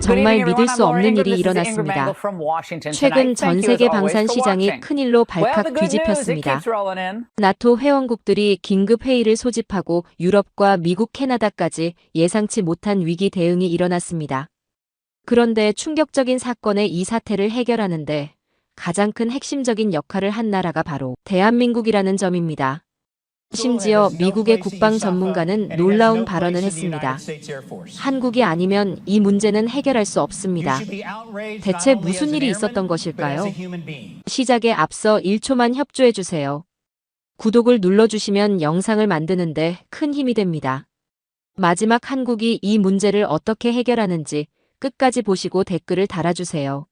정말 믿을 수 없는 일이 일어났습니다. 최근 전 세계 방산 시장이 큰일로 발칵 뒤집혔습니다. 나토 회원국들이 긴급 회의를 소집하고 유럽과 미국, 캐나다까지 예상치 못한 위기 대응이 일어났습니다. 그런데 충격적인 사건의 이 사태를 해결하는데 가장 큰 핵심적인 역할을 한 나라가 바로 대한민국이라는 점입니다. 심지어 미국의 국방 전문가는 놀라운 발언을 했습니다. 한국이 아니면 이 문제는 해결할 수 없습니다. 대체 무슨 일이 있었던 것일까요? 시작에 앞서 1초만 협조해 주세요. 구독을 눌러주시면 영상을 만드는데 큰 힘이 됩니다. 마지막 한국이 이 문제를 어떻게 해결하는지 끝까지 보시고 댓글을 달아주세요.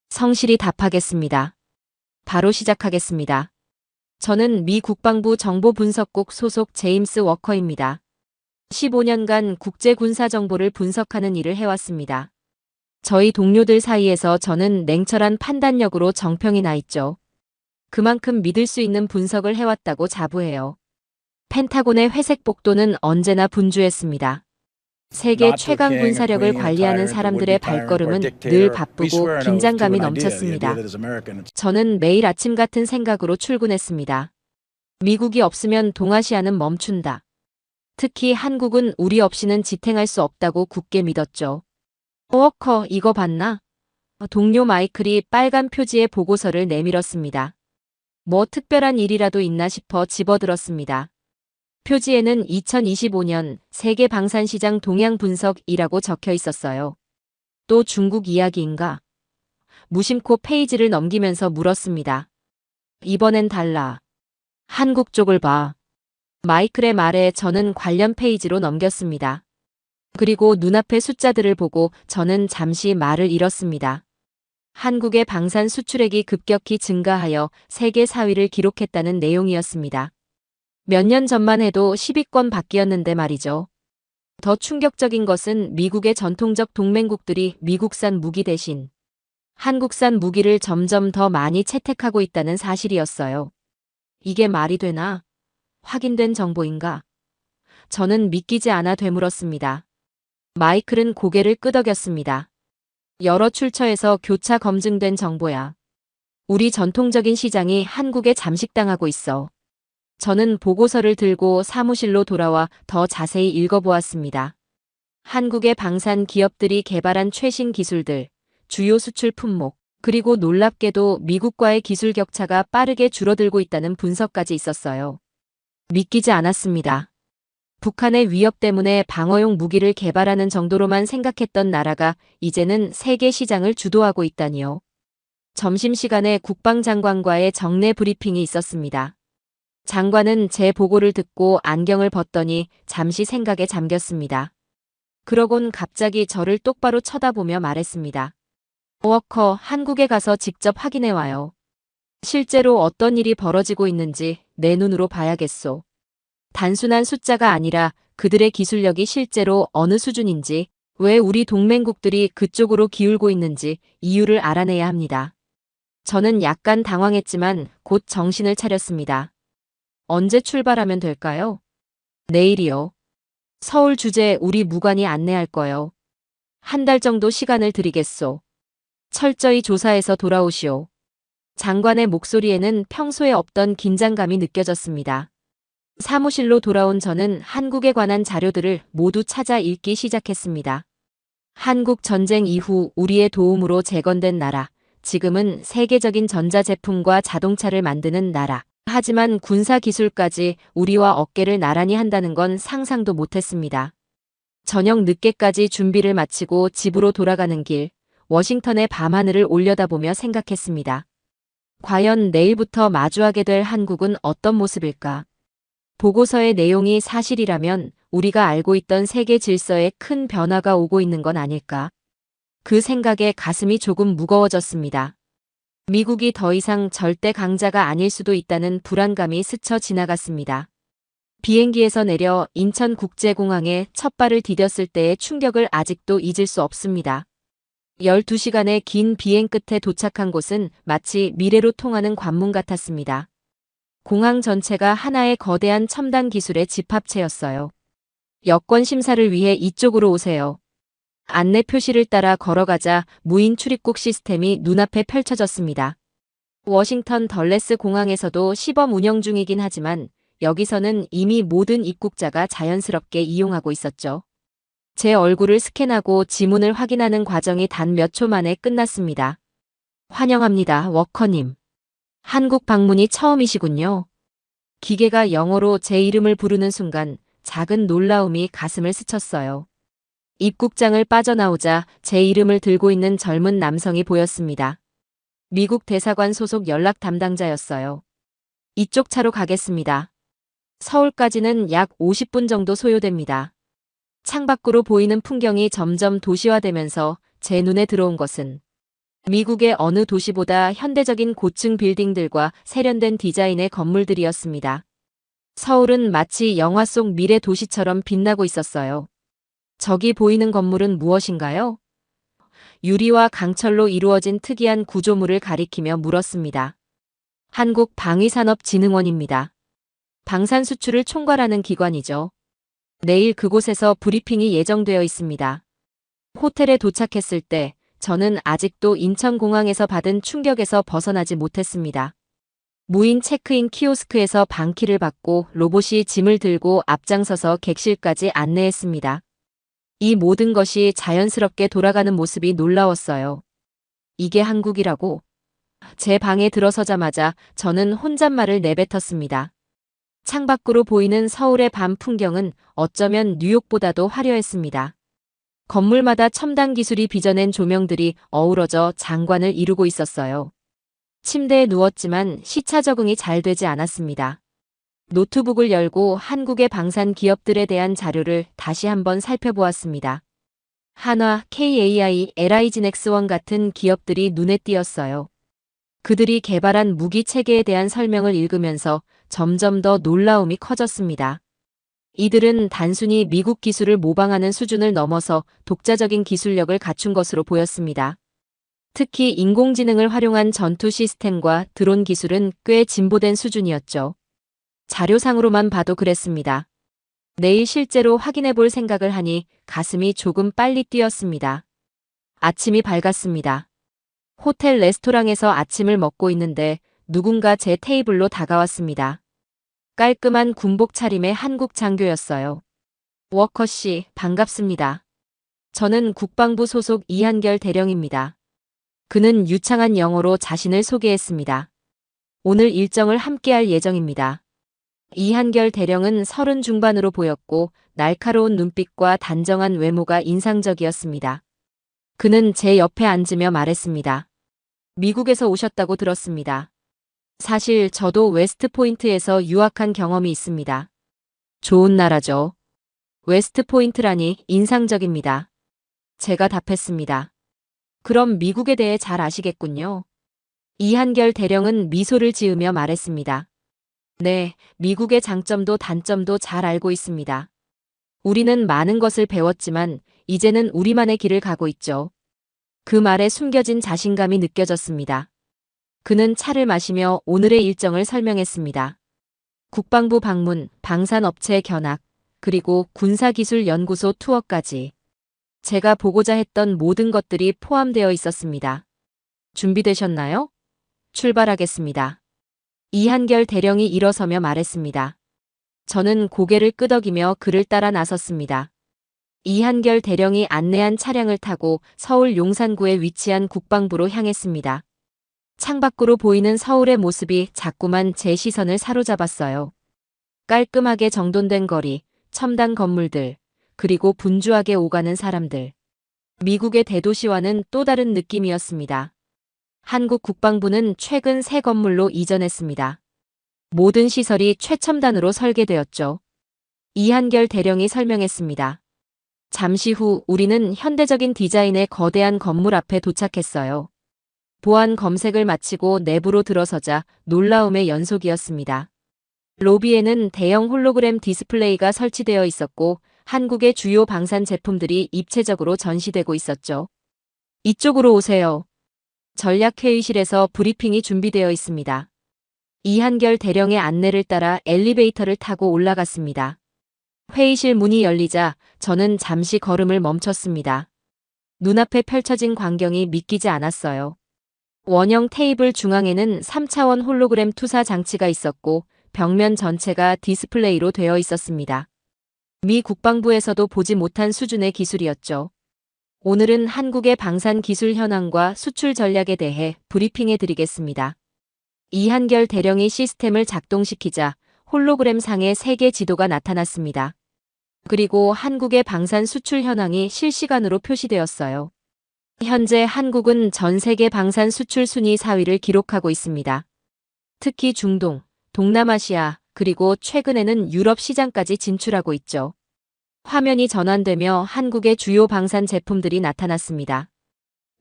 성실히 답하겠습니다. 바로 시작하겠습니다. 저는 미 국방부 정보분석국 소속 제임스 워커입니다. 15년간 국제 군사 정보를 분석하는 일을 해왔습니다. 저희 동료들 사이에서 저는 냉철한 판단력으로 정평이 나 있죠. 그만큼 믿을 수 있는 분석을 해왔다고 자부해요. 펜타곤의 회색 복도는 언제나 분주했습니다. 세계 최강 군사력을 관리하는 사람들의 발걸음은 늘 바쁘고 긴장감이 넘쳤습니다. 저는 매일 아침 같은 생각으로 출근했습니다. 미국이 없으면 동아시아는 멈춘다. 특히 한국은 우리 없이는 지탱할 수 없다고 굳게 믿었죠. 워커, 이거 봤나? 동료 마이클이 빨간 표지의 보고서를 내밀었습니다. 뭐 특별한 일이라도 있나 싶어 집어들었습니다. 표지에는 2025년 세계 방산시장 동향 분석이라고 적혀 있었어요. 또 중국 이야기인가? 무심코 페이지를 넘기면서 물었습니다. 이번엔 달라. 한국 쪽을 봐. 마이클의 말에 저는 관련 페이지로 넘겼습니다. 그리고 눈앞의 숫자들을 보고 저는 잠시 말을 잃었습니다. 한국의 방산 수출액이 급격히 증가하여 세계 4위를 기록했다는 내용이었습니다. 몇 년 전만 해도 10위권 밖이었는데 말이죠. 더 충격적인 것은 미국의 전통적 동맹국들이 미국산 무기 대신 한국산 무기를 점점 더 많이 채택하고 있다는 사실이었어요. 이게 말이 되나? 확인된 정보인가? 저는 믿기지 않아 되물었습니다. 마이클은 고개를 끄덕였습니다. 여러 출처에서 교차 검증된 정보야. 우리 전통적인 시장이 한국에 잠식당하고 있어. 저는 보고서를 들고 사무실로 돌아와 더 자세히 읽어보았습니다. 한국의 방산 기업들이 개발한 최신 기술들, 주요 수출 품목, 그리고 놀랍게도 미국과의 기술 격차가 빠르게 줄어들고 있다는 분석까지 있었어요. 믿기지 않았습니다. 북한의 위협 때문에 방어용 무기를 개발하는 정도로만 생각했던 나라가 이제는 세계 시장을 주도하고 있다니요. 점심시간에 국방장관과의 정례 브리핑이 있었습니다. 장관은 제 보고를 듣고 안경을 벗더니 잠시 생각에 잠겼습니다. 그러곤 갑자기 저를 똑바로 쳐다보며 말했습니다. 워커, 한국에 가서 직접 확인해와요. 실제로 어떤 일이 벌어지고 있는지 내 눈으로 봐야겠소. 단순한 숫자가 아니라 그들의 기술력이 실제로 어느 수준인지, 왜 우리 동맹국들이 그쪽으로 기울고 있는지 이유를 알아내야 합니다. 저는 약간 당황했지만 곧 정신을 차렸습니다. 언제 출발하면 될까요? 내일이요. 서울 주재 우리 무관이 안내할 거요. 한 달 정도 시간을 드리겠소. 철저히 조사해서 돌아오시오. 장관의 목소리에는 평소에 없던 긴장감이 느껴졌습니다. 사무실로 돌아온 저는 한국에 관한 자료들을 모두 찾아 읽기 시작했습니다. 한국 전쟁 이후 우리의 도움으로 재건된 나라, 지금은 세계적인 전자제품과 자동차를 만드는 나라. 하지만 군사기술까지 우리와 어깨를 나란히 한다는 건 상상도 못했습니다. 저녁 늦게까지 준비를 마치고 집으로 돌아가는 길, 워싱턴의 밤하늘을 올려다보며 생각했습니다. 과연 내일부터 마주하게 될 한국은 어떤 모습일까? 보고서의 내용이 사실이라면 우리가 알고 있던 세계 질서에 큰 변화가 오고 있는 건 아닐까? 그 생각에 가슴이 조금 무거워졌습니다. 미국이 더 이상 절대 강자가 아닐 수도 있다는 불안감이 스쳐 지나갔습니다. 비행기에서 내려 인천국제공항에 첫 발을 디뎠을 때의 충격을 아직도 잊을 수 없습니다. 12시간의 긴 비행 끝에 도착한 곳은 마치 미래로 통하는 관문 같았습니다. 공항 전체가 하나의 거대한 첨단 기술의 집합체였어요. 여권 심사를 위해 이쪽으로 오세요. 안내 표시를 따라 걸어가자 무인 출입국 시스템이 눈앞에 펼쳐졌습니다. 워싱턴 덜레스 공항에서도 시범 운영 중이긴 하지만 여기서는 이미 모든 입국자가 자연스럽게 이용하고 있었죠. 제 얼굴을 스캔하고 지문을 확인하는 과정이 단 몇 초 만에 끝났습니다. 환영합니다, 워커님. 한국 방문이 처음이시군요. 기계가 영어로 제 이름을 부르는 순간 작은 놀라움이 가슴을 스쳤어요. 입국장을 빠져나오자 제 이름을 들고 있는 젊은 남성이 보였습니다. 미국 대사관 소속 연락 담당자였어요. 이쪽 차로 가겠습니다. 서울까지는 약 50분 정도 소요됩니다. 창밖으로 보이는 풍경이 점점 도시화되면서 제 눈에 들어온 것은 미국의 어느 도시보다 현대적인 고층 빌딩들과 세련된 디자인의 건물들이었습니다. 서울은 마치 영화 속 미래 도시처럼 빛나고 있었어요. 저기 보이는 건물은 무엇인가요? 유리와 강철로 이루어진 특이한 구조물을 가리키며 물었습니다. 한국방위산업진흥원입니다. 방산 수출을 총괄하는 기관이죠. 내일 그곳에서 브리핑이 예정되어 있습니다. 호텔에 도착했을 때 저는 아직도 인천공항에서 받은 충격에서 벗어나지 못했습니다. 무인 체크인 키오스크에서 방키를 받고 로봇이 짐을 들고 앞장서서 객실까지 안내했습니다. 이 모든 것이 자연스럽게 돌아가는 모습이 놀라웠어요. 이게 한국이라고? 제 방에 들어서자마자 저는 혼잣말을 내뱉었습니다. 창밖으로 보이는 서울의 밤 풍경은 어쩌면 뉴욕보다도 화려했습니다. 건물마다 첨단 기술이 빚어낸 조명들이 어우러져 장관을 이루고 있었어요. 침대에 누웠지만 시차 적응이 잘 되지 않았습니다. 노트북을 열고 한국의 방산 기업들에 대한 자료를 다시 한번 살펴보았습니다. 한화, KAI, LI진엑스원 같은 기업들이 눈에 띄었어요. 그들이 개발한 무기 체계에 대한 설명을 읽으면서 점점 더 놀라움이 커졌습니다. 이들은 단순히 미국 기술을 모방하는 수준을 넘어서 독자적인 기술력을 갖춘 것으로 보였습니다. 특히 인공지능을 활용한 전투 시스템과 드론 기술은 꽤 진보된 수준이었죠. 자료상으로만 봐도 그랬습니다. 내일 실제로 확인해 볼 생각을 하니 가슴이 조금 빨리 뛰었습니다. 아침이 밝았습니다. 호텔 레스토랑에서 아침을 먹고 있는데 누군가 제 테이블로 다가왔습니다. 깔끔한 군복 차림의 한국 장교였어요. 워커 씨, 반갑습니다. 저는 국방부 소속 이한결 대령입니다. 그는 유창한 영어로 자신을 소개했습니다. 오늘 일정을 함께할 예정입니다. 이한결 대령은 30 중반으로 보였고 날카로운 눈빛과 단정한 외모가 인상적이었습니다. 그는 제 옆에 앉으며 말했습니다. 미국에서 오셨다고 들었습니다. 사실 저도 웨스트포인트에서 유학한 경험이 있습니다. 좋은 나라죠. 웨스트포인트라니 인상적입니다. 제가 답했습니다. 그럼 미국에 대해 잘 아시겠군요. 이한결 대령은 미소를 지으며 말했습니다. 네, 미국의 장점도 단점도 잘 알고 있습니다. 우리는 많은 것을 배웠지만 이제는 우리만의 길을 가고 있죠. 그 말에 숨겨진 자신감이 느껴졌습니다. 그는 차를 마시며 오늘의 일정을 설명했습니다. 국방부 방문, 방산업체 견학, 그리고 군사기술연구소 투어까지. 제가 보고자 했던 모든 것들이 포함되어 있었습니다. 준비되셨나요? 출발하겠습니다. 이한결 대령이 일어서며 말했습니다. 저는 고개를 끄덕이며 그를 따라 나섰습니다. 이한결 대령이 안내한 차량을 타고 서울 용산구에 위치한 국방부로 향했습니다. 창밖으로 보이는 서울의 모습이 자꾸만 제 시선을 사로잡았어요. 깔끔하게 정돈된 거리, 첨단 건물들, 그리고 분주하게 오가는 사람들. 미국의 대도시와는 또 다른 느낌이었습니다. 한국 국방부는 최근 새 건물로 이전했습니다. 모든 시설이 최첨단으로 설계되었죠. 이한결 대령이 설명했습니다. 잠시 후 우리는 현대적인 디자인의 거대한 건물 앞에 도착했어요. 보안 검색을 마치고 내부로 들어서자 놀라움의 연속이었습니다. 로비에는 대형 홀로그램 디스플레이가 설치되어 있었고 한국의 주요 방산 제품들이 입체적으로 전시되고 있었죠. 이쪽으로 오세요. 전략회의실에서 브리핑이 준비되어 있습니다. 이한결 대령의 안내를 따라 엘리베이터를 타고 올라갔습니다. 회의실 문이 열리자 저는 잠시 걸음을 멈췄습니다. 눈앞에 펼쳐진 광경이 믿기지 않았어요. 원형 테이블 중앙에는 3차원 홀로그램 투사 장치가 있었고 벽면 전체가 디스플레이로 되어 있었습니다. 미 국방부에서도 보지 못한 수준의 기술이었죠. 오늘은 한국의 방산 기술 현황과 수출 전략에 대해 브리핑해 드리겠습니다. 이한결 대령이 시스템을 작동시키자 홀로그램 상의 세계 지도가 나타났습니다. 그리고 한국의 방산 수출 현황이 실시간으로 표시되었어요. 현재 한국은 전 세계 방산 수출 순위 4위를 기록하고 있습니다. 특히 중동, 동남아시아, 그리고 최근에는 유럽 시장까지 진출하고 있죠. 화면이 전환되며 한국의 주요 방산 제품들이 나타났습니다.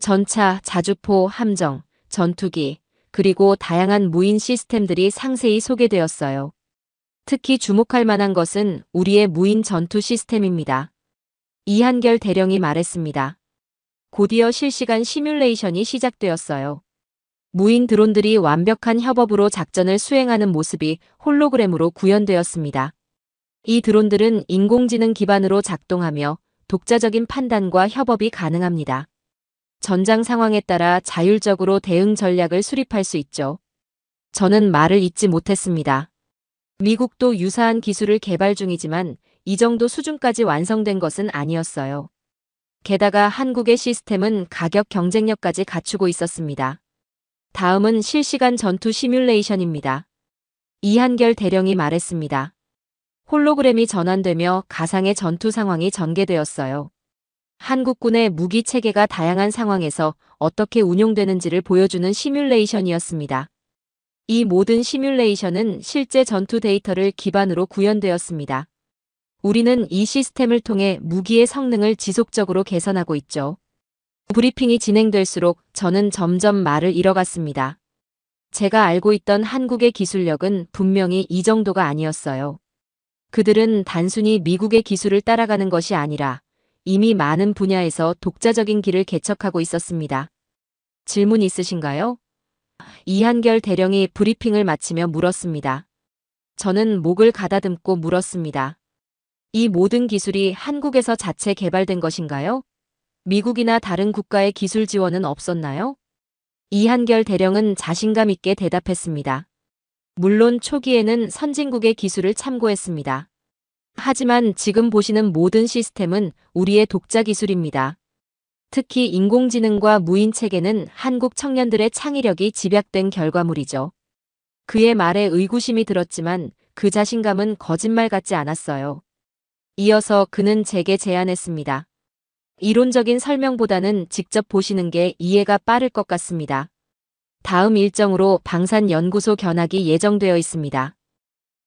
전차, 자주포, 함정, 전투기, 그리고 다양한 무인 시스템들이 상세히 소개되었어요. 특히 주목할 만한 것은 우리의 무인 전투 시스템입니다. 이한결 대령이 말했습니다. 곧이어 실시간 시뮬레이션이 시작되었어요. 무인 드론들이 완벽한 협업으로 작전을 수행하는 모습이 홀로그램으로 구현되었습니다. 이 드론들은 인공지능 기반으로 작동하며 독자적인 판단과 협업이 가능합니다. 전장 상황에 따라 자율적으로 대응 전략을 수립할 수 있죠. 저는 말을 잇지 못했습니다. 미국도 유사한 기술을 개발 중이지만 이 정도 수준까지 완성된 것은 아니었어요. 게다가 한국의 시스템은 가격 경쟁력까지 갖추고 있었습니다. 다음은 실시간 전투 시뮬레이션입니다. 이한결 대령이 말했습니다. 홀로그램이 전환되며 가상의 전투 상황이 전개되었어요. 한국군의 무기 체계가 다양한 상황에서 어떻게 운용되는지를 보여주는 시뮬레이션이었습니다. 이 모든 시뮬레이션은 실제 전투 데이터를 기반으로 구현되었습니다. 우리는 이 시스템을 통해 무기의 성능을 지속적으로 개선하고 있죠. 브리핑이 진행될수록 저는 점점 말을 잃어갔습니다. 제가 알고 있던 한국의 기술력은 분명히 이 정도가 아니었어요. 그들은 단순히 미국의 기술을 따라가는 것이 아니라 이미 많은 분야에서 독자적인 길을 개척하고 있었습니다. 질문 있으신가요? 이한결 대령이 브리핑을 마치며 물었습니다. 저는 목을 가다듬고 물었습니다. 이 모든 기술이 한국에서 자체 개발된 것인가요? 미국이나 다른 국가의 기술 지원은 없었나요? 이한결 대령은 자신감 있게 대답했습니다. 물론 초기에는 선진국의 기술을 참고했습니다. 하지만 지금 보시는 모든 시스템은 우리의 독자 기술입니다. 특히 인공지능과 무인 체계는 한국 청년들의 창의력이 집약된 결과물이죠. 그의 말에 의구심이 들었지만 그 자신감은 거짓말 같지 않았어요. 이어서 그는 제게 제안했습니다. 이론적인 설명보다는 직접 보시는 게 이해가 빠를 것 같습니다. 다음 일정으로 방산연구소 견학이 예정되어 있습니다.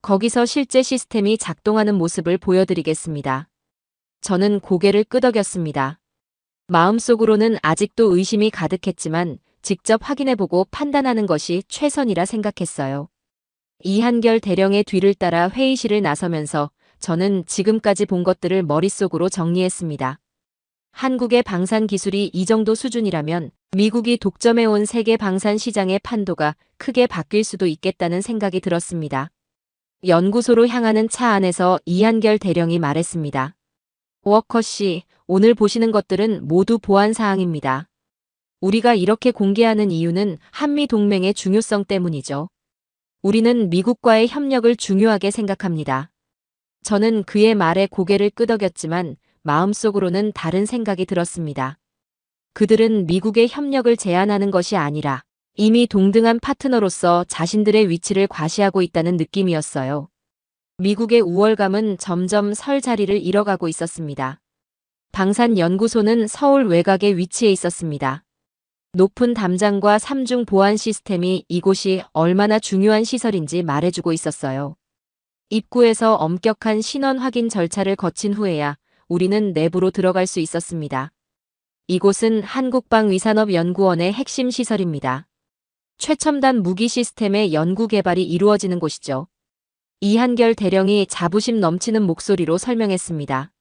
거기서 실제 시스템이 작동하는 모습을 보여드리겠습니다. 저는 고개를 끄덕였습니다. 마음속으로는 아직도 의심이 가득했지만 직접 확인해보고 판단하는 것이 최선이라 생각했어요. 이한결 대령의 뒤를 따라 회의실을 나서면서 저는 지금까지 본 것들을 머릿속으로 정리했습니다. 한국의 방산 기술이 이 정도 수준이라면 미국이 독점해온 세계 방산 시장의 판도가 크게 바뀔 수도 있겠다는 생각이 들었습니다. 연구소로 향하는 차 안에서 이한결 대령이 말했습니다. 워커 씨, 오늘 보시는 것들은 모두 보안 사항입니다. 우리가 이렇게 공개하는 이유는 한미 동맹의 중요성 때문이죠. 우리는 미국과의 협력을 중요하게 생각합니다. 저는 그의 말에 고개를 끄덕였지만 마음속으로는 다른 생각이 들었습니다. 그들은 미국의 협력을 제한하는 것이 아니라 이미 동등한 파트너로서 자신들의 위치를 과시하고 있다는 느낌이었어요. 미국의 우월감은 점점 설 자리를 잃어가고 있었습니다. 방산연구소는 서울 외곽에 위치해 있었습니다. 높은 담장과 3중 보안 시스템이 이곳이 얼마나 중요한 시설인지 말해주고 있었어요. 입구에서 엄격한 신원 확인 절차를 거친 후에야 우리는 내부로 들어갈 수 있었습니다. 이곳은 한국방위산업연구원의 핵심 시설입니다. 최첨단 무기 시스템의 연구 개발이 이루어지는 곳이죠. 이한결 대령이 자부심 넘치는 목소리로 설명했습니다.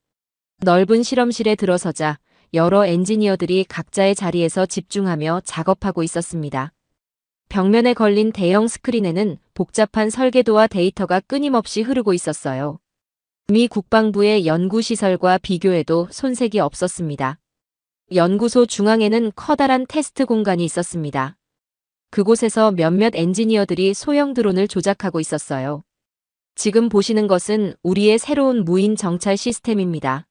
넓은 실험실에 들어서자 여러 엔지니어들이 각자의 자리에서 집중하며 작업하고 있었습니다. 벽면에 걸린 대형 스크린에는 복잡한 설계도와 데이터가 끊임없이 흐르고 있었어요. 미 국방부의 연구시설과 비교해도 손색이 없었습니다. 연구소 중앙에는 커다란 테스트 공간이 있었습니다. 그곳에서 몇몇 엔지니어들이 소형 드론을 조작하고 있었어요. 지금 보시는 것은 우리의 새로운 무인 정찰 시스템입니다.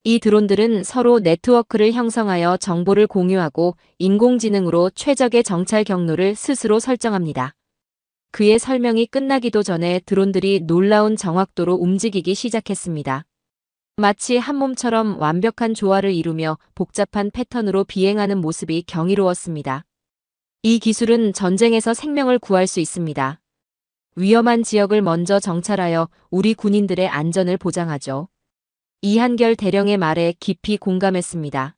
이 드론들은 서로 네트워크를 형성하여 정보를 공유하고 인공지능으로 최적의 정찰 경로를 스스로 설정합니다. 그의 설명이 끝나기도 전에 드론들이 놀라운 정확도로 움직이기 시작했습니다. 마치 한 몸처럼 완벽한 조화를 이루며 복잡한 패턴으로 비행하는 모습이 경이로웠습니다. 이 기술은 전쟁에서 생명을 구할 수 있습니다. 위험한 지역을 먼저 정찰하여 우리 군인들의 안전을 보장하죠. 이한결 대령의 말에 깊이 공감했습니다.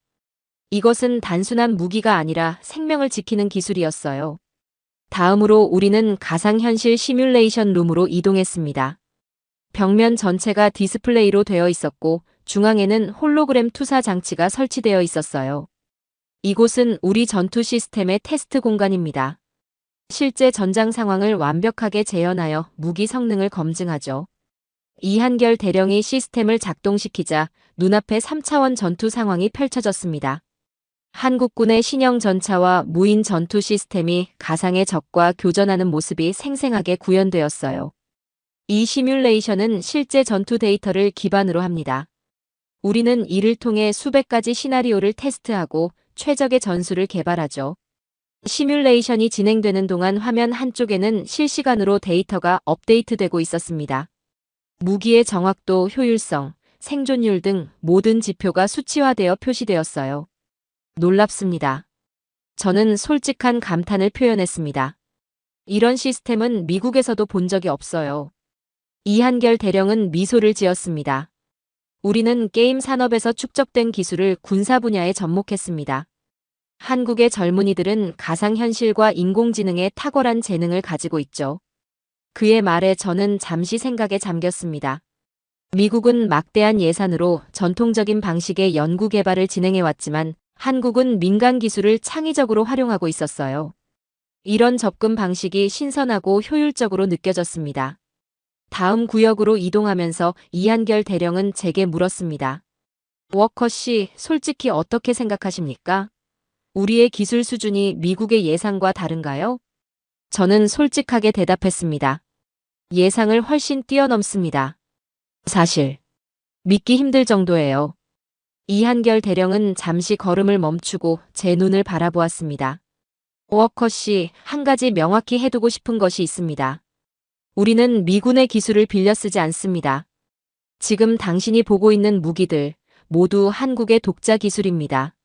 이것은 단순한 무기가 아니라 생명을 지키는 기술이었어요. 다음으로 우리는 가상현실 시뮬레이션 룸으로 이동했습니다. 벽면 전체가 디스플레이로 되어 있었고 중앙에는 홀로그램 투사 장치가 설치되어 있었어요. 이곳은 우리 전투 시스템의 테스트 공간입니다. 실제 전장 상황을 완벽하게 재현하여 무기 성능을 검증하죠. 이한결 대령이 시스템을 작동시키자 눈앞에 3차원 전투 상황이 펼쳐졌습니다. 한국군의 신형 전차와 무인 전투 시스템이 가상의 적과 교전하는 모습이 생생하게 구현되었어요. 이 시뮬레이션은 실제 전투 데이터를 기반으로 합니다. 우리는 이를 통해 수백 가지 시나리오를 테스트하고 최적의 전술을 개발하죠. 시뮬레이션이 진행되는 동안 화면 한쪽에는 실시간으로 데이터가 업데이트되고 있었습니다. 무기의 정확도, 효율성, 생존율 등 모든 지표가 수치화되어 표시되었어요. 놀랍습니다. 저는 솔직한 감탄을 표현했습니다. 이런 시스템은 미국에서도 본 적이 없어요. 이한결 대령은 미소를 지었습니다. 우리는 게임 산업에서 축적된 기술을 군사 분야에 접목했습니다. 한국의 젊은이들은 가상현실과 인공지능에 탁월한 재능을 가지고 있죠. 그의 말에 저는 잠시 생각에 잠겼습니다. 미국은 막대한 예산으로 전통적인 방식의 연구 개발을 진행해왔지만 한국은 민간 기술을 창의적으로 활용하고 있었어요. 이런 접근 방식이 신선하고 효율적으로 느껴졌습니다. 다음 구역으로 이동하면서 이한결 대령은 제게 물었습니다. 워커 씨, 솔직히 어떻게 생각하십니까? 우리의 기술 수준이 미국의 예상과 다른가요? 저는 솔직하게 대답했습니다. 예상을 훨씬 뛰어넘습니다. 사실 믿기 힘들 정도예요. 이한결 대령은 잠시 걸음을 멈추고 제 눈을 바라보았습니다. 워커 씨, 한 가지 명확히 해두고 싶은 것이 있습니다. 우리는 미군의 기술을 빌려 쓰지 않습니다. 지금 당신이 보고 있는 무기들 모두 한국의 독자 기술입니다.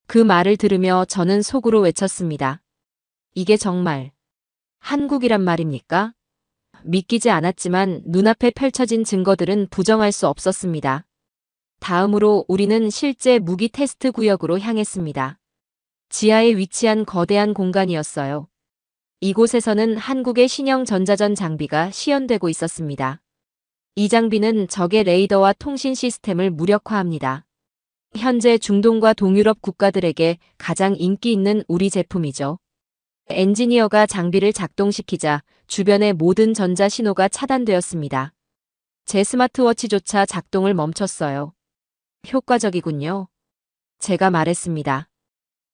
그 말을 들으며 저는 속으로 외쳤습니다. 이게 정말 한국이란 말입니까? 믿기지 않았지만 눈앞에 펼쳐진 증거들은 부정할 수 없었습니다. 다음으로 우리는 실제 무기 테스트 구역으로 향했습니다. 지하에 위치한 거대한 공간이었어요. 이곳에서는 한국의 신형 전자전 장비가 시연되고 있었습니다. 이 장비는 적의 레이더와 통신 시스템을 무력화합니다. 현재 중동과 동유럽 국가들에게 가장 인기 있는 우리 제품이죠. 엔지니어가 장비를 작동시키자 주변의 모든 전자 신호가 차단되었습니다. 제 스마트워치조차 작동을 멈췄어요. 효과적이군요. 제가 말했습니다.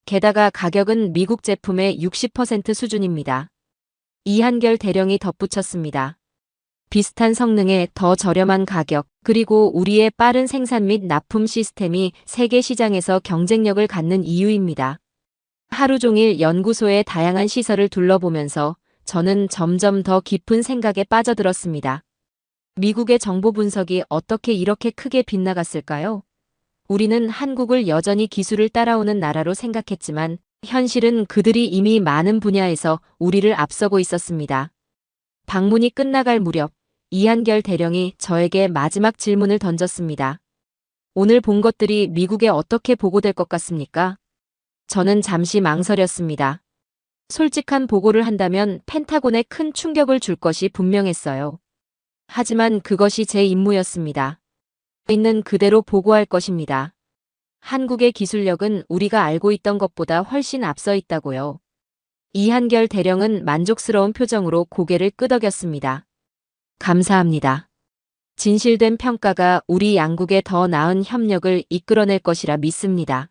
게다가 가격은 미국 제품의 60% 수준입니다. 이한결 대령이 덧붙였습니다. 비슷한 성능에 더 저렴한 가격, 그리고 우리의 빠른 생산 및 납품 시스템이 세계 시장에서 경쟁력을 갖는 이유입니다. 하루 종일 연구소의 다양한 시설을 둘러보면서 저는 점점 더 깊은 생각에 빠져들었습니다. 미국의 정보 분석이 어떻게 이렇게 크게 빗나갔을까요? 우리는 한국을 여전히 기술을 따라오는 나라로 생각했지만 현실은 그들이 이미 많은 분야에서 우리를 앞서고 있었습니다. 방문이 끝나갈 무렵 이한결 대령이 저에게 마지막 질문을 던졌습니다. 오늘 본 것들이 미국에 어떻게 보고될 것 같습니까? 저는 잠시 망설였습니다. 솔직한 보고를 한다면 펜타곤에 큰 충격을 줄 것이 분명했어요. 하지만 그것이 제 임무였습니다. 있는 그대로 보고할 것입니다. 한국의 기술력은 우리가 알고 있던 것보다 훨씬 앞서 있다고요. 이한결 대령은 만족스러운 표정으로 고개를 끄덕였습니다. 감사합니다. 진실된 평가가 우리 양국의 더 나은 협력을 이끌어낼 것이라 믿습니다.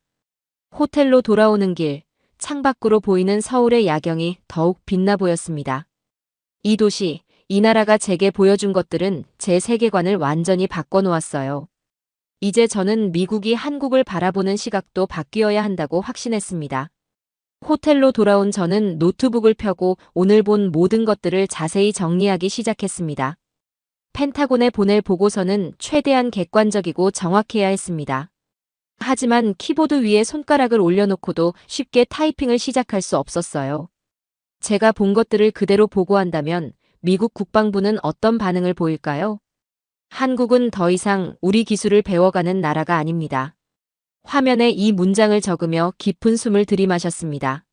호텔로 돌아오는 길, 창밖으로 보이는 서울의 야경이 더욱 빛나 보였습니다. 이 도시, 이 나라가 제게 보여준 것들은 제 세계관을 완전히 바꿔놓았어요. 이제 저는 미국이 한국을 바라보는 시각도 바뀌어야 한다고 확신했습니다. 호텔로 돌아온 저는 노트북을 펴고 오늘 본 모든 것들을 자세히 정리하기 시작했습니다. 펜타곤에 보낼 보고서는 최대한 객관적이고 정확해야 했습니다. 하지만 키보드 위에 손가락을 올려놓고도 쉽게 타이핑을 시작할 수 없었어요. 제가 본 것들을 그대로 보고한다면 미국 국방부는 어떤 반응을 보일까요? 한국은 더 이상 우리 기술을 배워가는 나라가 아닙니다. 화면에 이 문장을 적으며 깊은 숨을 들이마셨습니다.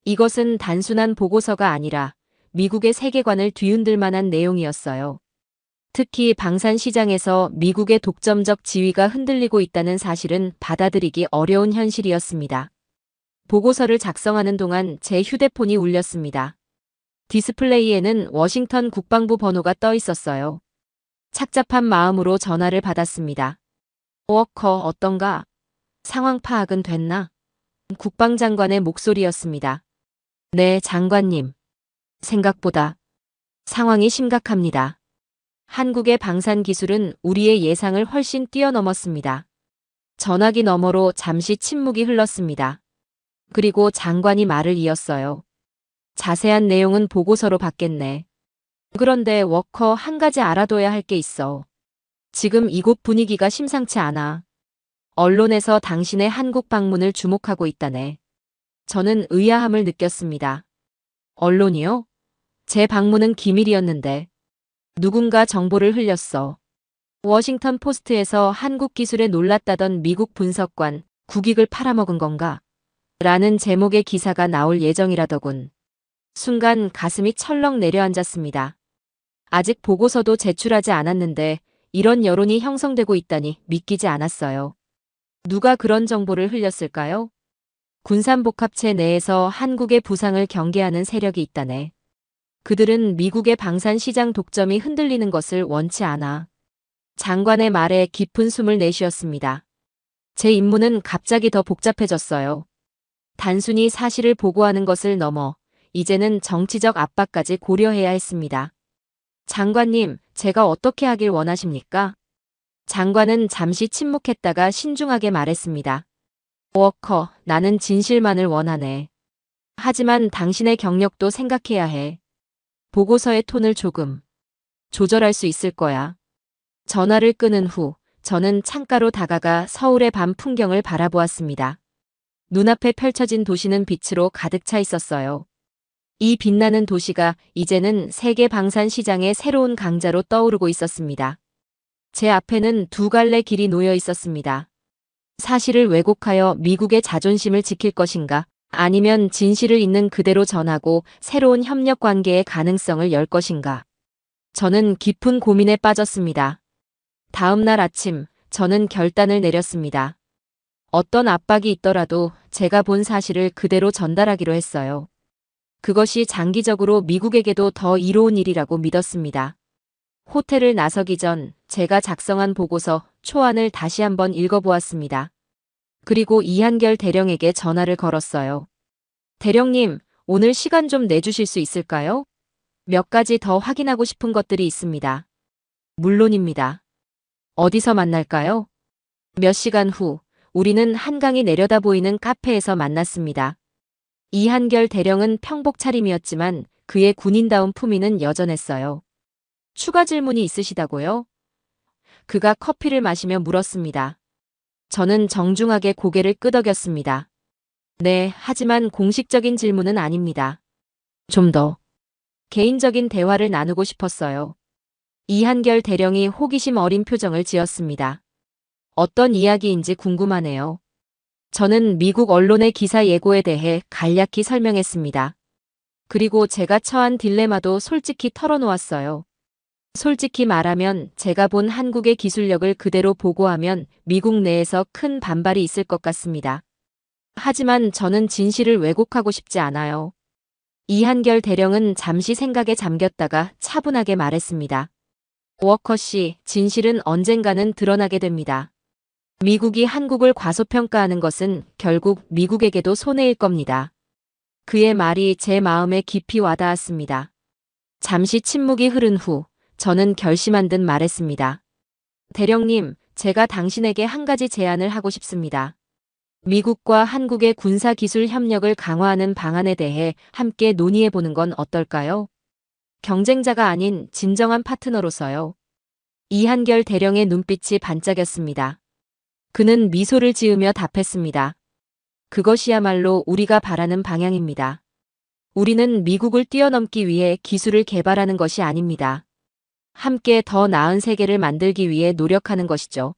이것은 단순한 보고서가 아니라 미국의 세계관을 뒤흔들 만한 내용이었어요. 특히 방산 시장에서 미국의 독점적 지위가 흔들리고 있다는 사실은 받아들이기 어려운 현실이었습니다. 보고서를 작성하는 동안 제 휴대폰이 울렸습니다. 디스플레이에는 워싱턴 국방부 번호가 떠 있었어요. 착잡한 마음으로 전화를 받았습니다. 워커, 어떤가? 상황 파악은 됐나? 국방장관의 목소리였습니다. 네, 장관님. 생각보다 상황이 심각합니다. 한국의 방산 기술은 우리의 예상을 훨씬 뛰어넘었습니다. 전화기 너머로 잠시 침묵이 흘렀습니다. 그리고 장관이 말을 이었어요. 자세한 내용은 보고서로 받겠네. 그런데 워커, 한 가지 알아둬야 할 게 있어. 지금 이곳 분위기가 심상치 않아. 언론에서 당신의 한국 방문을 주목하고 있다네. 저는 의아함을 느꼈습니다. 언론이요? 제 방문은 기밀이었는데. 누군가 정보를 흘렸어. 워싱턴 포스트에서 한국 기술에 놀랐다던 미국 분석관, 국익을 팔아먹은 건가? 라는 제목의 기사가 나올 예정이라더군. 순간 가슴이 철렁 내려앉았습니다. 아직 보고서도 제출하지 않았는데 이런 여론이 형성되고 있다니 믿기지 않았어요. 누가 그런 정보를 흘렸을까요? 군산복합체 내에서 한국의 부상을 경계하는 세력이 있다네. 그들은 미국의 방산 시장 독점이 흔들리는 것을 원치 않아. 장관의 말에 깊은 숨을 내쉬었습니다. 제 임무는 갑자기 더 복잡해졌어요. 단순히 사실을 보고하는 것을 넘어 이제는 정치적 압박까지 고려해야 했습니다. 장관님, 제가 어떻게 하길 원하십니까? 장관은 잠시 침묵했다가 신중하게 말했습니다. 워커, 나는 진실만을 원하네. 하지만 당신의 경력도 생각해야 해. 보고서의 톤을 조금 조절할 수 있을 거야. 전화를 끊은 후 저는 창가로 다가가 서울의 밤 풍경을 바라보았습니다. 눈앞에 펼쳐진 도시는 빛으로 가득 차 있었어요. 이 빛나는 도시가 이제는 세계 방산 시장의 새로운 강자로 떠오르고 있었습니다. 제 앞에는 두 갈래 길이 놓여 있었습니다. 사실을 왜곡하여 미국의 자존심을 지킬 것인가, 아니면 진실을 있는 그대로 전하고 새로운 협력 관계의 가능성을 열 것인가. 저는 깊은 고민에 빠졌습니다. 다음 날 아침, 저는 결단을 내렸습니다. 어떤 압박이 있더라도 제가 본 사실을 그대로 전달하기로 했어요. 그것이 장기적으로 미국에게도 더 이로운 일이라고 믿었습니다. 호텔을 나서기 전 제가 작성한 보고서 초안을 다시 한번 읽어보았습니다. 그리고 이한결 대령에게 전화를 걸었어요. 대령님, 오늘 시간 좀 내주실 수 있을까요? 몇 가지 더 확인하고 싶은 것들이 있습니다. 물론입니다. 어디서 만날까요? 몇 시간 후 우리는 한강이 내려다 보이는 카페에서 만났습니다. 이한결 대령은 평복 차림이었지만 그의 군인다운 품위는 여전했어요. 추가 질문이 있으시다고요? 그가 커피를 마시며 물었습니다. 저는 정중하게 고개를 끄덕였습니다. 네, 하지만 공식적인 질문은 아닙니다. 좀 더 개인적인 대화를 나누고 싶었어요. 이한결 대령이 호기심 어린 표정을 지었습니다. 어떤 이야기인지 궁금하네요. 저는 미국 언론의 기사 예고에 대해 간략히 설명했습니다. 그리고 제가 처한 딜레마도 솔직히 털어놓았어요. 솔직히 말하면 제가 본 한국의 기술력을 그대로 보고하면 미국 내에서 큰 반발이 있을 것 같습니다. 하지만 저는 진실을 왜곡하고 싶지 않아요. 이한결 대령은 잠시 생각에 잠겼다가 차분하게 말했습니다. 워커 씨, 진실은 언젠가는 드러나게 됩니다. 미국이 한국을 과소평가하는 것은 결국 미국에게도 손해일 겁니다. 그의 말이 제 마음에 깊이 와닿았습니다. 잠시 침묵이 흐른 후 저는 결심한 듯 말했습니다. 대령님, 제가 당신에게 한 가지 제안을 하고 싶습니다. 미국과 한국의 군사기술 협력을 강화하는 방안에 대해 함께 논의해보는 건 어떨까요? 경쟁자가 아닌 진정한 파트너로서요. 이한결 대령의 눈빛이 반짝였습니다. 그는 미소를 지으며 답했습니다. 그것이야말로 우리가 바라는 방향입니다. 우리는 미국을 뛰어넘기 위해 기술을 개발하는 것이 아닙니다. 함께 더 나은 세계를 만들기 위해 노력하는 것이죠.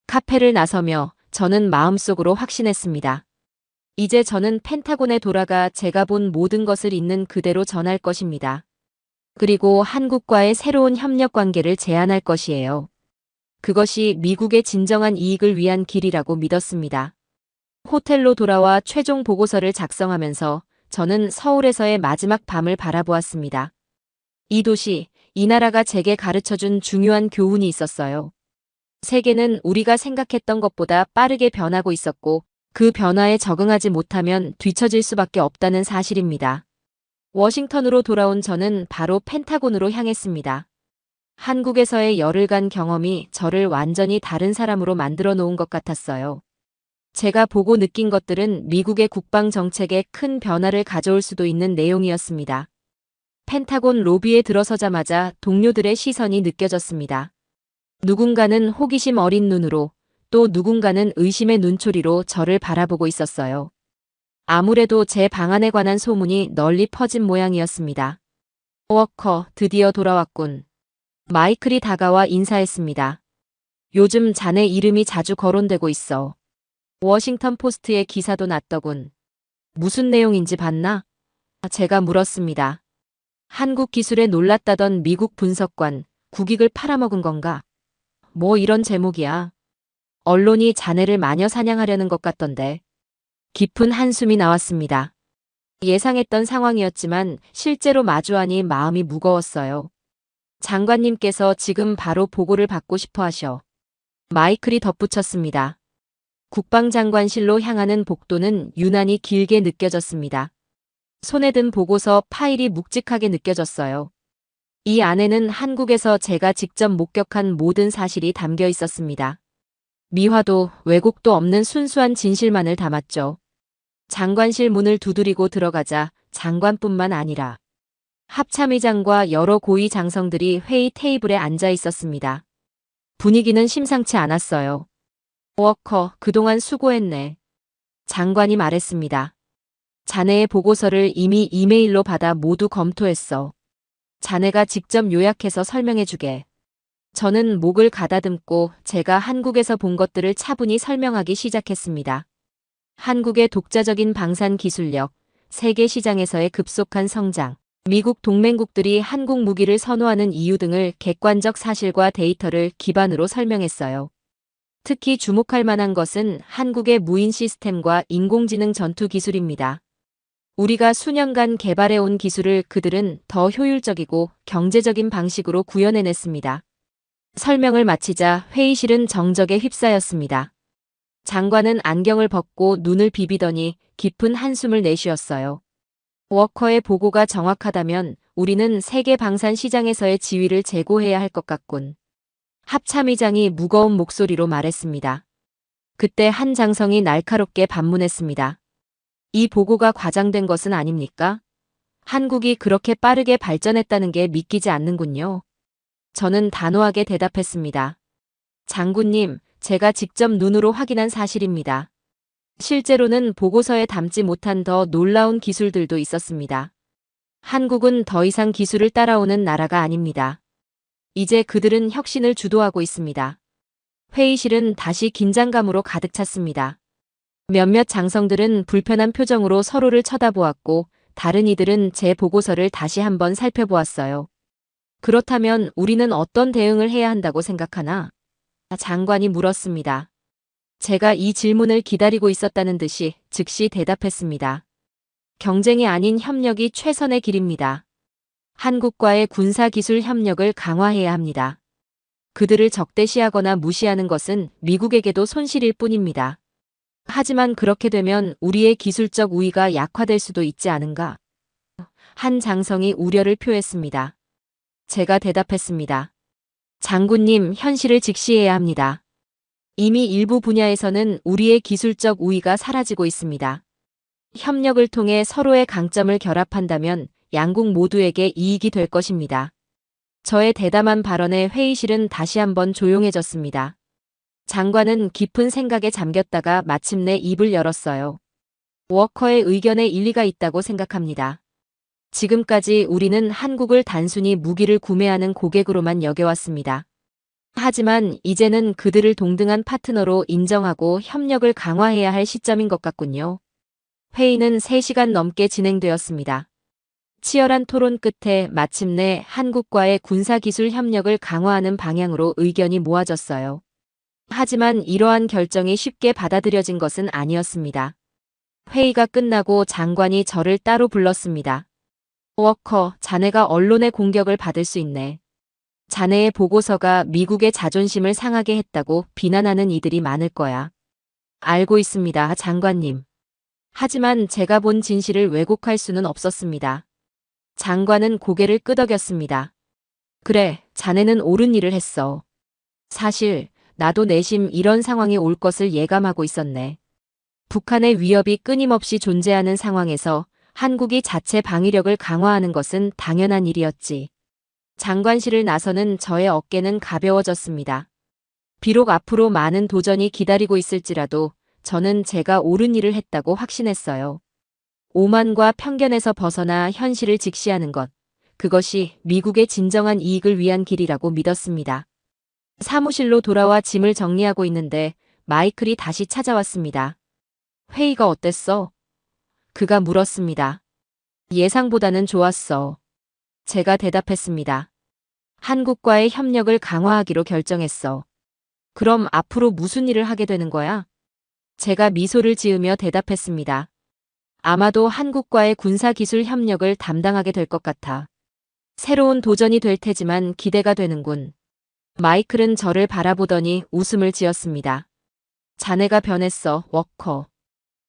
카페를 나서며 저는 마음속으로 확신했습니다. 이제 저는 펜타곤에 돌아가 제가 본 모든 것을 있는 그대로 전할 것입니다. 그리고 한국과의 새로운 협력 관계를 제안할 것이에요. 그것이 미국의 진정한 이익을 위한 길이라고 믿었습니다. 호텔로 돌아와 최종 보고서를 작성하면서 저는 서울에서의 마지막 밤을 바라보았습니다. 이 도시, 이 나라가 제게 가르쳐준 중요한 교훈이 있었어요. 세계는 우리가 생각했던 것보다 빠르게 변하고 있었고 그 변화에 적응하지 못하면 뒤처질 수밖에 없다는 사실입니다. 워싱턴으로 돌아온 저는 바로 펜타곤으로 향했습니다. 한국에서의 열흘간 경험이 저를 완전히 다른 사람으로 만들어 놓은 것 같았어요. 제가 보고 느낀 것들은 미국의 국방 정책에 큰 변화를 가져올 수도 있는 내용이었습니다. 펜타곤 로비에 들어서자마자 동료들의 시선이 느껴졌습니다. 누군가는 호기심 어린 눈으로, 또 누군가는 의심의 눈초리로 저를 바라보고 있었어요. 아무래도 제 방안에 관한 소문이 널리 퍼진 모양이었습니다. 워커, 드디어 돌아왔군. 마이클이 다가와 인사했습니다. 요즘 자네 이름이 자주 거론되고 있어. 워싱턴 포스트에 기사도 났더군. 무슨 내용인지 봤나? 제가 물었습니다. 한국 기술에 놀랐다던 미국 분석관, 국익을 팔아먹은 건가? 뭐 이런 제목이야. 언론이 자네를 마녀 사냥하려는 것 같던데. 깊은 한숨이 나왔습니다. 예상했던 상황이었지만 실제로 마주하니 마음이 무거웠어요. 장관님께서 지금 바로 보고를 받고 싶어 하셔. 마이클이 덧붙였습니다. 국방장관실로 향하는 복도는 유난히 길게 느껴졌습니다. 손에 든 보고서 파일이 묵직하게 느껴졌어요. 이 안에는 한국에서 제가 직접 목격한 모든 사실이 담겨 있었습니다. 미화도 왜곡도 없는 순수한 진실만을 담았죠. 장관실 문을 두드리고 들어가자 장관뿐만 아니라 합참의장과 여러 고위 장성들이 회의 테이블에 앉아 있었습니다. 분위기는 심상치 않았어요. 워커, 그동안 수고했네. 장관이 말했습니다. 자네의 보고서를 이미 이메일로 받아 모두 검토했어. 자네가 직접 요약해서 설명해주게. 저는 목을 가다듬고 제가 한국에서 본 것들을 차분히 설명하기 시작했습니다. 한국의 독자적인 방산 기술력, 세계 시장에서의 급속한 성장, 미국 동맹국들이 한국 무기를 선호하는 이유 등을 객관적 사실과 데이터를 기반으로 설명했어요. 특히 주목할 만한 것은 한국의 무인 시스템과 인공지능 전투 기술입니다. 우리가 수년간 개발해온 기술을 그들은 더 효율적이고 경제적인 방식으로 구현해냈습니다. 설명을 마치자 회의실은 정적에 휩싸였습니다. 장관은 안경을 벗고 눈을 비비더니 깊은 한숨을 내쉬었어요. 워커의 보고가 정확하다면 우리는 세계 방산 시장에서의 지위를 제고해야 할 것 같군. 합참의장이 무거운 목소리로 말했습니다. 그때 한 장성이 날카롭게 반문했습니다. 이 보고가 과장된 것은 아닙니까? 한국이 그렇게 빠르게 발전했다는 게 믿기지 않는군요. 저는 단호하게 대답했습니다. 장군님, 제가 직접 눈으로 확인한 사실입니다. 실제로는 보고서에 담지 못한 더 놀라운 기술들도 있었습니다. 한국은 더 이상 기술을 따라오는 나라가 아닙니다. 이제 그들은 혁신을 주도하고 있습니다. 회의실은 다시 긴장감으로 가득 찼습니다. 몇몇 장성들은 불편한 표정으로 서로를 쳐다보았고 다른 이들은 제 보고서를 다시 한번 살펴보았어요. 그렇다면 우리는 어떤 대응을 해야 한다고 생각하나? 장관이 물었습니다. 제가 이 질문을 기다리고 있었다는 듯이 즉시 대답했습니다. 경쟁이 아닌 협력이 최선의 길입니다. 한국과의 군사기술 협력을 강화해야 합니다. 그들을 적대시하거나 무시하는 것은 미국에게도 손실일 뿐입니다. 하지만 그렇게 되면 우리의 기술적 우위가 약화될 수도 있지 않은가? 한 장성이 우려를 표했습니다. 제가 대답했습니다. 장군님, 현실을 직시해야 합니다. 이미 일부 분야에서는 우리의 기술적 우위가 사라지고 있습니다. 협력을 통해 서로의 강점을 결합한다면 양국 모두에게 이익이 될 것입니다. 저의 대담한 발언에 회의실은 다시 한번 조용해졌습니다. 장관은 깊은 생각에 잠겼다가 마침내 입을 열었어요. 워커의 의견에 일리가 있다고 생각합니다. 지금까지 우리는 한국을 단순히 무기를 구매하는 고객으로만 여겨왔습니다. 하지만 이제는 그들을 동등한 파트너로 인정하고 협력을 강화해야 할 시점인 것 같군요. 회의는 3시간 넘게 진행되었습니다. 치열한 토론 끝에 마침내 한국과의 군사기술 협력을 강화하는 방향으로 의견이 모아졌어요. 하지만 이러한 결정이 쉽게 받아들여진 것은 아니었습니다. 회의가 끝나고 장관이 저를 따로 불렀습니다. 워커, 자네가 언론의 공격을 받을 수 있네. 자네의 보고서가 미국의 자존심을 상하게 했다고 비난하는 이들이 많을 거야. 알고 있습니다, 장관님. 하지만 제가 본 진실을 왜곡할 수는 없었습니다. 장관은 고개를 끄덕였습니다. 그래, 자네는 옳은 일을 했어. 사실 나도 내심 이런 상황이 올 것을 예감하고 있었네. 북한의 위협이 끊임없이 존재하는 상황에서 한국이 자체 방위력을 강화하는 것은 당연한 일이었지. 장관실을 나서는 저의 어깨는 가벼워졌습니다. 비록 앞으로 많은 도전이 기다리고 있을지라도 저는 제가 옳은 일을 했다고 확신했어요. 오만과 편견에서 벗어나 현실을 직시하는 것, 그것이 미국의 진정한 이익을 위한 길이라고 믿었습니다. 사무실로 돌아와 짐을 정리하고 있는데 마이클이 다시 찾아왔습니다. 회의가 어땠어? 그가 물었습니다. 예상보다는 좋았어. 제가 대답했습니다. 한국과의 협력을 강화하기로 결정했어. 그럼 앞으로 무슨 일을 하게 되는 거야? 제가 미소를 지으며 대답했습니다. 아마도 한국과의 군사기술 협력을 담당하게 될 것 같아. 새로운 도전이 될 테지만 기대가 되는군. 마이클은 저를 바라보더니 웃음을 지었습니다. 자네가 변했어, 워커.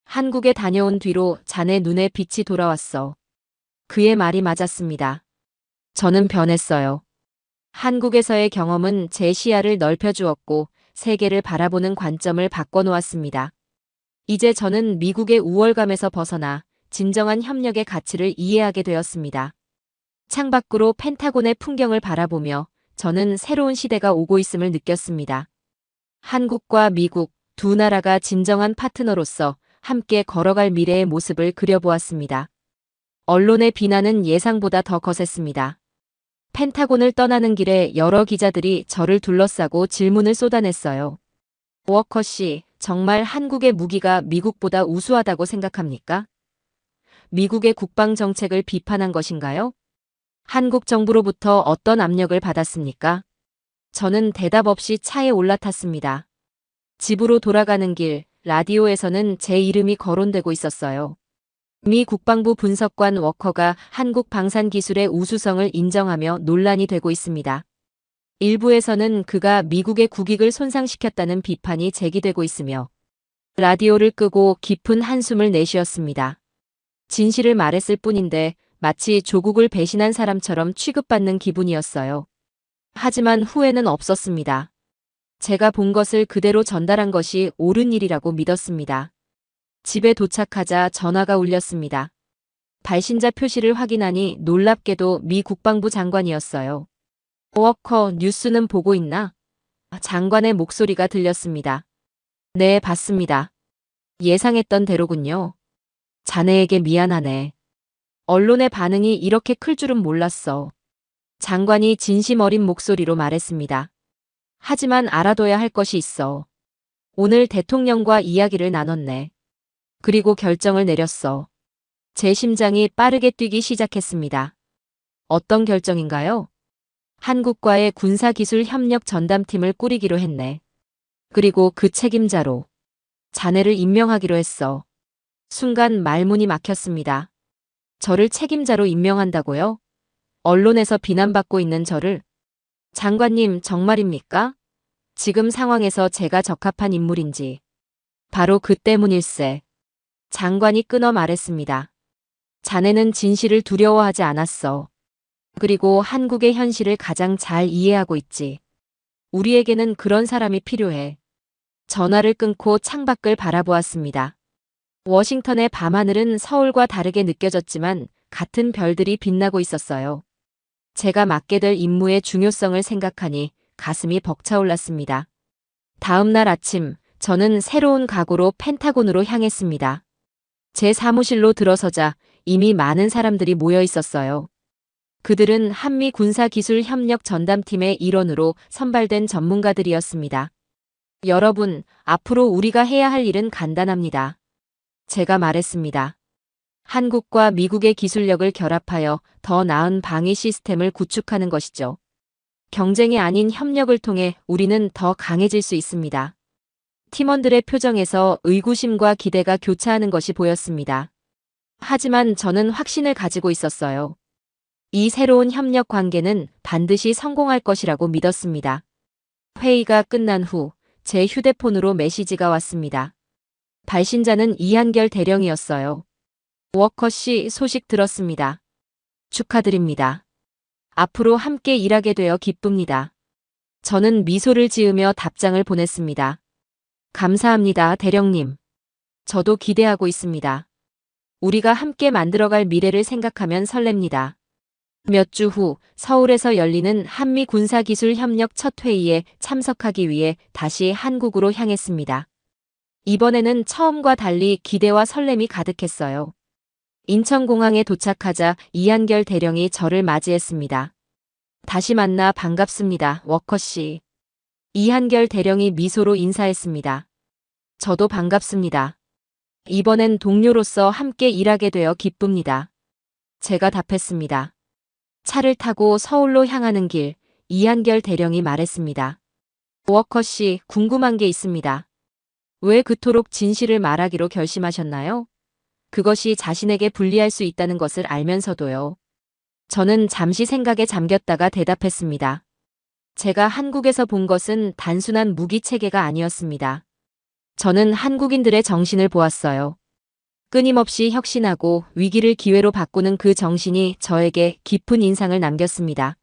한국에 다녀온 뒤로 자네 눈에 빛이 돌아왔어. 그의 말이 맞았습니다. 저는 변했어요. 한국에서의 경험은 제 시야를 넓혀주었고 세계를 바라보는 관점을 바꿔놓았습니다. 이제 저는 미국의 우월감에서 벗어나 진정한 협력의 가치를 이해하게 되었습니다. 창밖으로 펜타곤의 풍경을 바라보며 저는 새로운 시대가 오고 있음을 느꼈습니다. 한국과 미국 두 나라가 진정한 파트너로서 함께 걸어갈 미래의 모습을 그려보았습니다. 언론의 비난은 예상보다 더 거셌습니다. 펜타곤을 떠나는 길에 여러 기자들이 저를 둘러싸고 질문을 쏟아냈어요. 워커 씨, 정말 한국의 무기가 미국보다 우수하다고 생각합니까? 미국의 국방 정책을 비판한 것인가요? 한국 정부로부터 어떤 압력을 받았습니까? 저는 대답 없이 차에 올라탔습니다. 집으로 돌아가는 길, 라디오에서는 제 이름이 거론되고 있었어요. 미 국방부 분석관 워커가 한국 방산 기술의 우수성을 인정하며 논란이 되고 있습니다. 일부에서는 그가 미국의 국익을 손상시켰다는 비판이 제기되고 있으며 라디오를 끄고 깊은 한숨을 내쉬었습니다. 진실을 말했을 뿐인데 마치 조국을 배신한 사람처럼 취급받는 기분이었어요. 하지만 후회는 없었습니다. 제가 본 것을 그대로 전달한 것이 옳은 일이라고 믿었습니다. 집에 도착하자 전화가 울렸습니다. 발신자 표시를 확인하니 놀랍게도 미 국방부 장관이었어요. 워커, 뉴스는 보고 있나? 장관의 목소리가 들렸습니다. 네, 봤습니다. 예상했던 대로군요. 자네에게 미안하네. 언론의 반응이 이렇게 클 줄은 몰랐어. 장관이 진심 어린 목소리로 말했습니다. 하지만 알아둬야 할 것이 있어. 오늘 대통령과 이야기를 나눴네. 그리고 결정을 내렸어. 제 심장이 빠르게 뛰기 시작했습니다. 어떤 결정인가요? 한국과의 군사기술 협력 전담팀을 꾸리기로 했네. 그리고 그 책임자로 자네를 임명하기로 했어. 순간 말문이 막혔습니다. 저를 책임자로 임명한다고요? 언론에서 비난받고 있는 저를? 장관님, 정말입니까? 지금 상황에서 제가 적합한 인물인지. 바로 그 때문일세. 장관이 끊어 말했습니다. 자네는 진실을 두려워하지 않았어. 그리고 한국의 현실을 가장 잘 이해하고 있지. 우리에게는 그런 사람이 필요해. 전화를 끊고 창밖을 바라보았습니다. 워싱턴의 밤하늘은 서울과 다르게 느껴졌지만 같은 별들이 빛나고 있었어요. 제가 맡게 될 임무의 중요성을 생각하니 가슴이 벅차올랐습니다. 다음 날 아침, 저는 새로운 각오로 펜타곤으로 향했습니다. 제 사무실로 들어서자 이미 많은 사람들이 모여 있었어요. 그들은 한미 군사기술협력 전담팀의 일원으로 선발된 전문가들이었습니다. 여러분, 앞으로 우리가 해야 할 일은 간단합니다. 제가 말했습니다. 한국과 미국의 기술력을 결합하여 더 나은 방위 시스템을 구축하는 것이죠. 경쟁이 아닌 협력을 통해 우리는 더 강해질 수 있습니다. 팀원들의 표정에서 의구심과 기대가 교차하는 것이 보였습니다. 하지만 저는 확신을 가지고 있었어요. 이 새로운 협력 관계는 반드시 성공할 것이라고 믿었습니다. 회의가 끝난 후 제 휴대폰으로 메시지가 왔습니다. 발신자는 이한결 대령이었어요. 워커 씨, 소식 들었습니다. 축하드립니다. 앞으로 함께 일하게 되어 기쁩니다. 저는 미소를 지으며 답장을 보냈습니다. 감사합니다, 대령님. 저도 기대하고 있습니다. 우리가 함께 만들어갈 미래를 생각하면 설렙니다. 몇 주 후 서울에서 열리는 한미 군사기술협력 첫 회의에 참석하기 위해 다시 한국으로 향했습니다. 이번에는 처음과 달리 기대와 설렘이 가득했어요. 인천공항에 도착하자 이한결 대령이 저를 맞이했습니다. 다시 만나 반갑습니다, 워커 씨. 이한결 대령이 미소로 인사했습니다. 저도 반갑습니다. 이번엔 동료로서 함께 일하게 되어 기쁩니다. 제가 답했습니다. 차를 타고 서울로 향하는 길, 이한결 대령이 말했습니다. 워커 씨, 궁금한 게 있습니다. 왜 그토록 진실을 말하기로 결심하셨나요? 그것이 자신에게 불리할 수 있다는 것을 알면서도요. 저는 잠시 생각에 잠겼다가 대답했습니다. 제가 한국에서 본 것은 단순한 무기 체계가 아니었습니다. 저는 한국인들의 정신을 보았어요. 끊임없이 혁신하고 위기를 기회로 바꾸는 그 정신이 저에게 깊은 인상을 남겼습니다.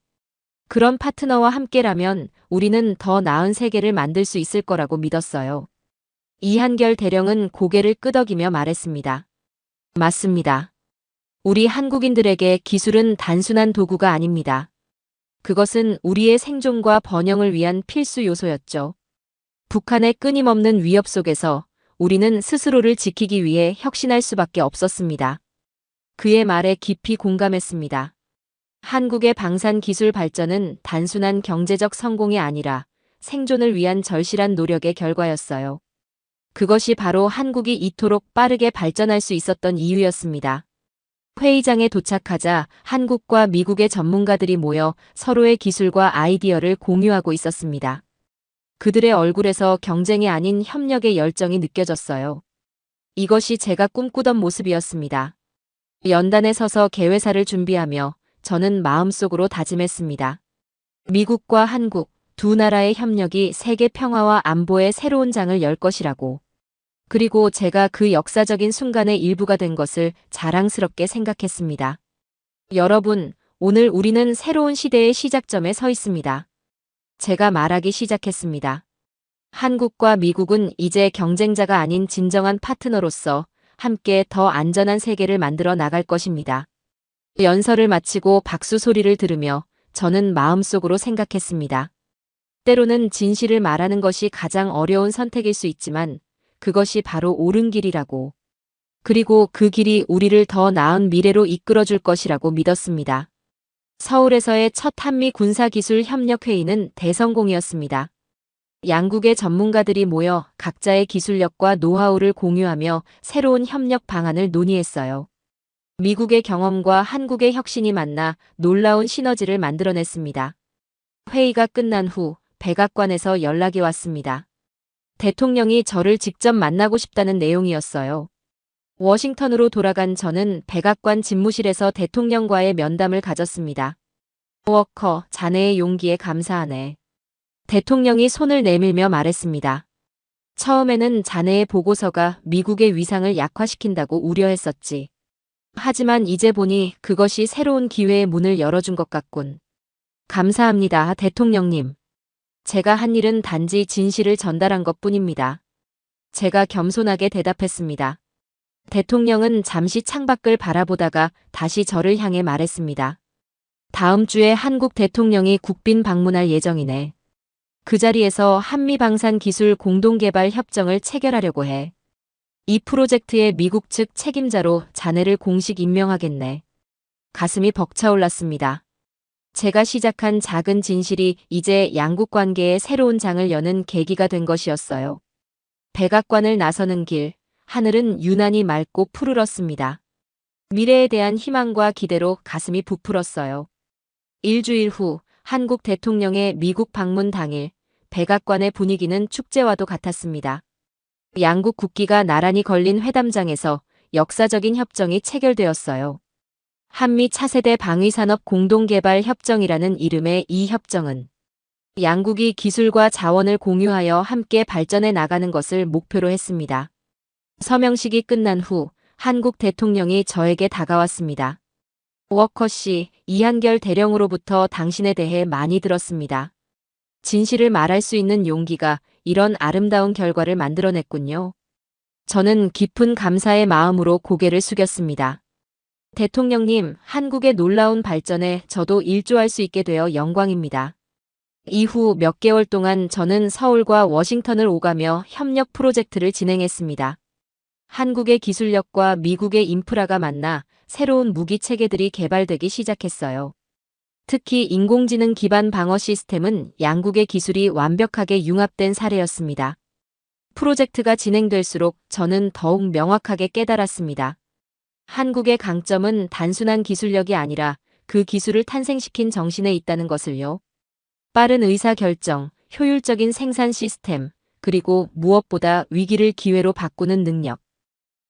그런 파트너와 함께라면 우리는 더 나은 세계를 만들 수 있을 거라고 믿었어요. 이한결 대령은 고개를 끄덕이며 말했습니다. 맞습니다. 우리 한국인들에게 기술은 단순한 도구가 아닙니다. 그것은 우리의 생존과 번영을 위한 필수 요소였죠. 북한의 끊임없는 위협 속에서 우리는 스스로를 지키기 위해 혁신할 수밖에 없었습니다. 그의 말에 깊이 공감했습니다. 한국의 방산 기술 발전은 단순한 경제적 성공이 아니라 생존을 위한 절실한 노력의 결과였어요. 그것이 바로 한국이 이토록 빠르게 발전할 수 있었던 이유였습니다. 회의장에 도착하자 한국과 미국의 전문가들이 모여 서로의 기술과 아이디어를 공유하고 있었습니다. 그들의 얼굴에서 경쟁이 아닌 협력의 열정이 느껴졌어요. 이것이 제가 꿈꾸던 모습이었습니다. 연단에 서서 개회사를 준비하며 저는 마음속으로 다짐했습니다. 미국과 한국 두 나라의 협력이 세계 평화와 안보의 새로운 장을 열 것이라고. 그리고 제가 그 역사적인 순간의 일부가 된 것을 자랑스럽게 생각했습니다. 여러분, 오늘 우리는 새로운 시대의 시작점에 서 있습니다. 제가 말하기 시작했습니다. 한국과 미국은 이제 경쟁자가 아닌 진정한 파트너로서 함께 더 안전한 세계를 만들어 나갈 것입니다. 연설을 마치고 박수 소리를 들으며 저는 마음속으로 생각했습니다. 때로는 진실을 말하는 것이 가장 어려운 선택일 수 있지만 그것이 바로 옳은 길이라고. 그리고 그 길이 우리를 더 나은 미래로 이끌어줄 것이라고 믿었습니다. 서울에서의 첫 한미 군사기술 협력회의는 대성공이었습니다. 양국의 전문가들이 모여 각자의 기술력과 노하우를 공유하며 새로운 협력 방안을 논의했어요. 미국의 경험과 한국의 혁신이 만나 놀라운 시너지를 만들어냈습니다. 회의가 끝난 후 백악관에서 연락이 왔습니다. 대통령이 저를 직접 만나고 싶다는 내용이었어요. 워싱턴으로 돌아간 저는 백악관 집무실에서 대통령과의 면담을 가졌습니다. 워커, 자네의 용기에 감사하네. 대통령이 손을 내밀며 말했습니다. 처음에는 자네의 보고서가 미국의 위상을 약화시킨다고 우려했었지. 하지만 이제 보니 그것이 새로운 기회의 문을 열어준 것 같군. 감사합니다, 대통령님. 제가 한 일은 단지 진실을 전달한 것뿐입니다. 제가 겸손하게 대답했습니다. 대통령은 잠시 창밖을 바라보다가 다시 저를 향해 말했습니다. 다음 주에 한국 대통령이 국빈 방문할 예정이네. 그 자리에서 한미방산기술 공동개발 협정을 체결하려고 해. 이 프로젝트의 미국 측 책임자로 자네를 공식 임명하겠네. 가슴이 벅차올랐습니다. 제가 시작한 작은 진실이 이제 양국 관계의 새로운 장을 여는 계기가 된 것이었어요. 백악관을 나서는 길, 하늘은 유난히 맑고 푸르렀습니다. 미래에 대한 희망과 기대로 가슴이 부풀었어요. 일주일 후 한국 대통령의 미국 방문 당일, 백악관의 분위기는 축제와도 같았습니다. 양국 국기가 나란히 걸린 회담장에서 역사적인 협정이 체결되었어요. 한미 차세대 방위산업 공동개발 협정이라는 이름의 이 협정은 양국이 기술과 자원을 공유하여 함께 발전해 나가는 것을 목표로 했습니다. 서명식이 끝난 후 한국 대통령이 저에게 다가왔습니다. 워커 씨, 이한결 대령으로부터 당신에 대해 많이 들었습니다. 진실을 말할 수 있는 용기가 이런 아름다운 결과를 만들어냈군요. 저는 깊은 감사의 마음으로 고개를 숙였습니다. 대통령님, 한국의 놀라운 발전에 저도 일조할 수 있게 되어 영광입니다. 이후 몇 개월 동안 저는 서울과 워싱턴을 오가며 협력 프로젝트를 진행했습니다. 한국의 기술력과 미국의 인프라가 만나 새로운 무기 체계들이 개발되기 시작했어요. 특히 인공지능 기반 방어 시스템은 양국의 기술이 완벽하게 융합된 사례였습니다. 프로젝트가 진행될수록 저는 더욱 명확하게 깨달았습니다. 한국의 강점은 단순한 기술력이 아니라 그 기술을 탄생시킨 정신에 있다는 것을요. 빠른 의사결정, 효율적인 생산 시스템, 그리고 무엇보다 위기를 기회로 바꾸는 능력.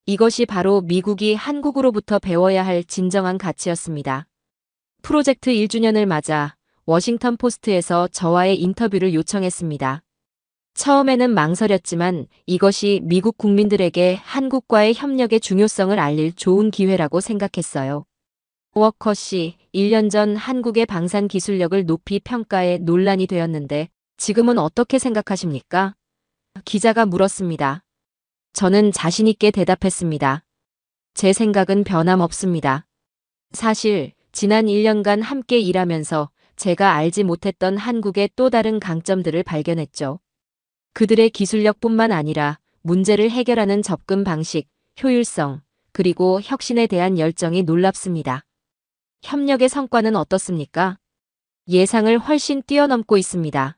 이것이 바로 미국이 한국으로부터 배워야 할 진정한 가치였습니다. 프로젝트 1주년을 맞아 워싱턴 포스트에서 저와의 인터뷰를 요청했습니다. 처음에는 망설였지만 이것이 미국 국민들에게 한국과의 협력의 중요성을 알릴 좋은 기회라고 생각했어요. 워커 씨, 1년 전 한국의 방산 기술력을 높이 평가해 논란이 되었는데 지금은 어떻게 생각하십니까? 기자가 물었습니다. 저는 자신 있게 대답했습니다. 제 생각은 변함없습니다. 사실 지난 1년간 함께 일하면서 제가 알지 못했던 한국의 또 다른 강점들을 발견했죠. 그들의 기술력뿐만 아니라 문제를 해결하는 접근 방식, 효율성, 그리고 혁신에 대한 열정이 놀랍습니다. 협력의 성과는 어떻습니까? 예상을 훨씬 뛰어넘고 있습니다.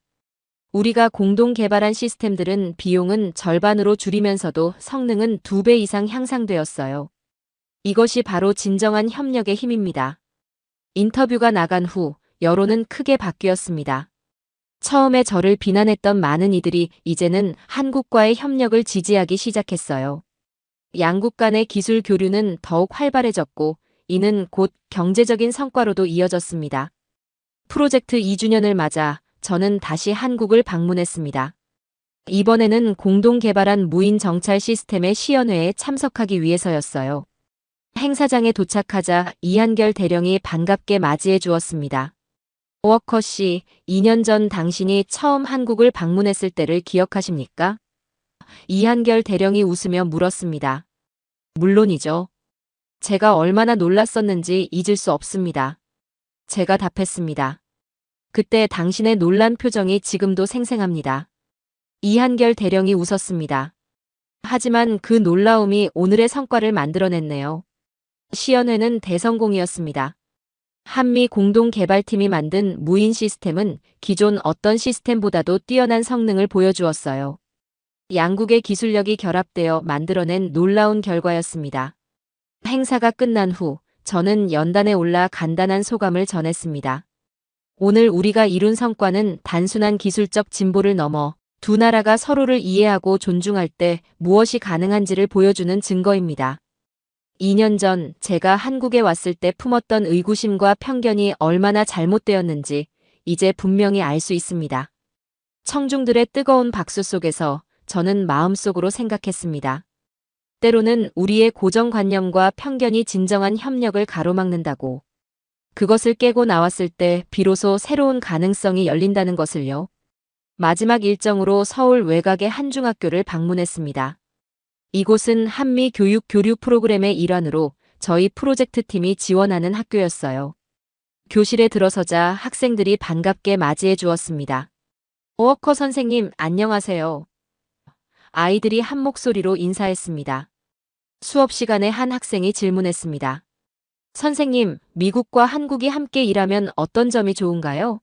우리가 공동 개발한 시스템들은 비용은 절반으로 줄이면서도 성능은 2배 이상 향상되었어요. 이것이 바로 진정한 협력의 힘입니다. 인터뷰가 나간 후 여론은 크게 바뀌었습니다. 처음에 저를 비난했던 많은 이들이 이제는 한국과의 협력을 지지하기 시작했어요. 양국 간의 기술 교류는 더욱 활발해졌고 이는 곧 경제적인 성과로도 이어졌습니다. 프로젝트 2주년을 맞아 저는 다시 한국을 방문했습니다. 이번에는 공동 개발한 무인 정찰 시스템의 시연회에 참석하기 위해서였어요. 행사장에 도착하자 이한결 대령이 반갑게 맞이해 주었습니다. 워커 씨, 2년 전 당신이 처음 한국을 방문했을 때를 기억하십니까? 이한결 대령이 웃으며 물었습니다. 물론이죠. 제가 얼마나 놀랐었는지 잊을 수 없습니다. 제가 답했습니다. 그때 당신의 놀란 표정이 지금도 생생합니다. 이한결 대령이 웃었습니다. 하지만 그 놀라움이 오늘의 성과를 만들어냈네요. 시연회는 대성공이었습니다. 한미 공동개발팀이 만든 무인 시스템은 기존 어떤 시스템보다도 뛰어난 성능을 보여주었어요. 양국의 기술력이 결합되어 만들어낸 놀라운 결과였습니다. 행사가 끝난 후 저는 연단에 올라 간단한 소감을 전했습니다. 오늘 우리가 이룬 성과는 단순한 기술적 진보를 넘어 두 나라가 서로를 이해하고 존중할 때 무엇이 가능한지를 보여주는 증거입니다. 2년 전 제가 한국에 왔을 때 품었던 의구심과 편견이 얼마나 잘못되었는지 이제 분명히 알 수 있습니다. 청중들의 뜨거운 박수 속에서 저는 마음속으로 생각했습니다. 때로는 우리의 고정관념과 편견이 진정한 협력을 가로막는다고. 그것을 깨고 나왔을 때 비로소 새로운 가능성이 열린다는 것을요. 마지막 일정으로 서울 외곽의 한 중학교를 방문했습니다. 이곳은 한미 교육 교류 프로그램의 일환으로 저희 프로젝트 팀이 지원하는 학교였어요. 교실에 들어서자 학생들이 반갑게 맞이해 주었습니다. 워커 선생님, 안녕하세요. 아이들이 한 목소리로 인사했습니다. 수업 시간에 한 학생이 질문했습니다. 선생님, 미국과 한국이 함께 일하면 어떤 점이 좋은가요?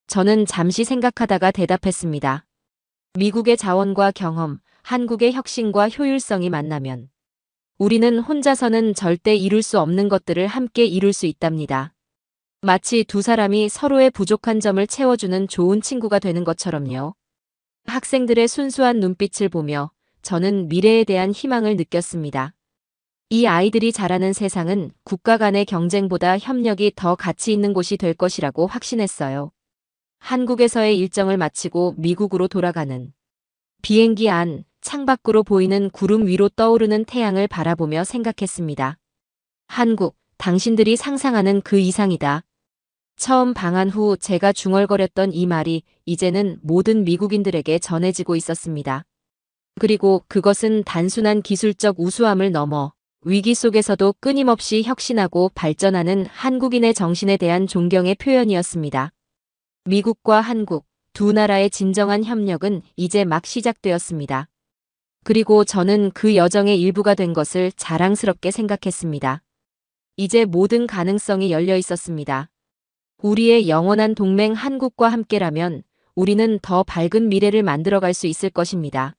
저는 잠시 생각하다가 대답했습니다. 미국의 자원과 경험, 한국의 혁신과 효율성이 만나면 우리는 혼자서는 절대 이룰 수 없는 것들을 함께 이룰 수 있답니다. 마치 두 사람이 서로의 부족한 점을 채워주는 좋은 친구가 되는 것처럼요. 학생들의 순수한 눈빛을 보며 저는 미래에 대한 희망을 느꼈습니다. 이 아이들이 자라는 세상은 국가 간의 경쟁보다 협력이 더 가치 있는 곳이 될 것이라고 확신했어요. 한국에서의 일정을 마치고 미국으로 돌아가는 비행기 안, 창밖으로 보이는 구름 위로 떠오르는 태양을 바라보며 생각했습니다. 한국, 당신들이 상상하는 그 이상이다. 처음 방한 후 제가 중얼거렸던 이 말이 이제는 모든 미국인들에게 전해지고 있었습니다. 그리고 그것은 단순한 기술적 우수함을 넘어 위기 속에서도 끊임없이 혁신하고 발전하는 한국인의 정신에 대한 존경의 표현이었습니다. 미국과 한국, 두 나라의 진정한 협력은 이제 막 시작되었습니다. 그리고 저는 그 여정의 일부가 된 것을 자랑스럽게 생각했습니다. 이제 모든 가능성이 열려 있었습니다. 우리의 영원한 동맹 한국과 함께라면 우리는 더 밝은 미래를 만들어갈 수 있을 것입니다.